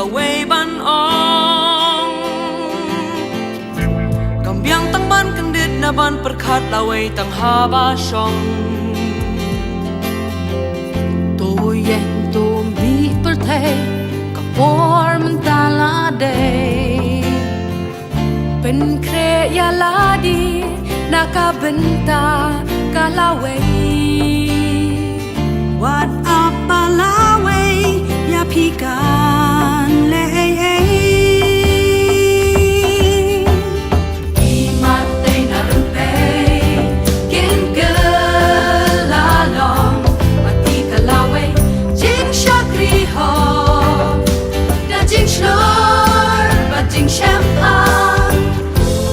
la way ban ong Kambiang tang ban kendit na ban perkat la way tang ha ba shong To yen to mi per thei ka por man ta la day Pen kre ya la di na ka benta ka la way What up Malawi ya pikan le Imate na rumpe kin ke la long mati ka la way jing shakri ho da jing shlor ba jing shampa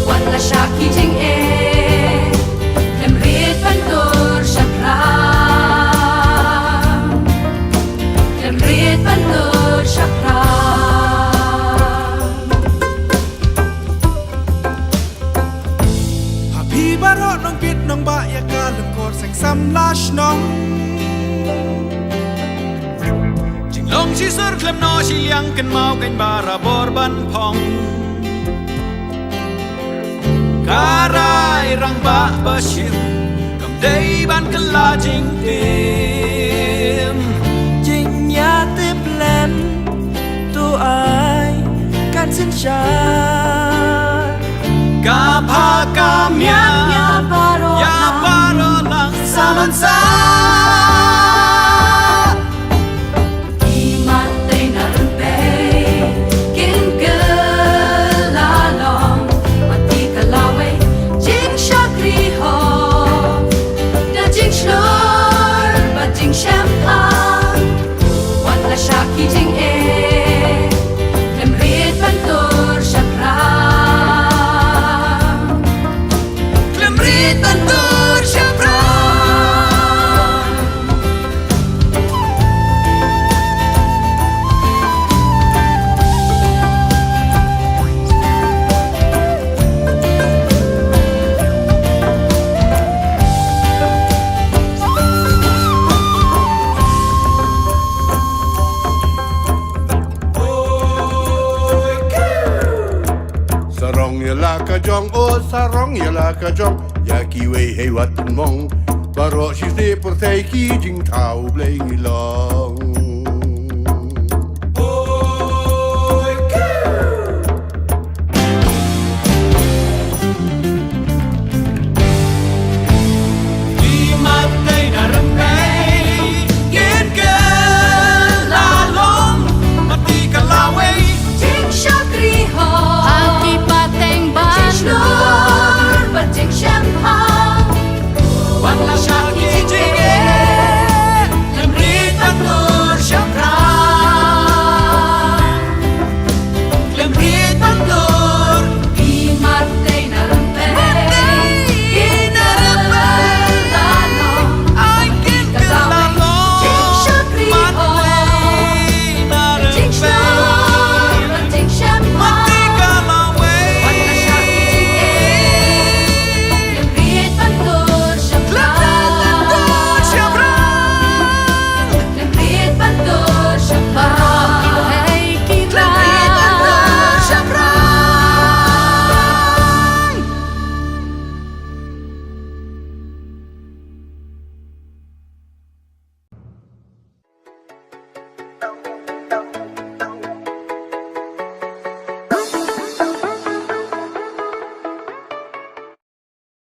wan la shaki jing e lem riet pan tur shakra Pantur Shakra Happy baro nong pit nong ba ya ka lengkor seng sam lash nong Jing long si sur klem no si liang ken mau ken bara bor ban pong Karai rang ba bashir kam dei ban kala jing tim Ya tip lem tu ai kan sin sha Ka pa ka mya Ya baro Ya baro lang saman sa Imate na rumpe kin ke la long mati ka la way jing shakri ho da jing shlor ba jing shampa la shaki jing e lem riet pantur shakra Klem rit pantur shakra Sarong ya la ka jong oh sarong ya la ka jong ya ki wei hei wat mong baro si se por thei ki jing thau blei long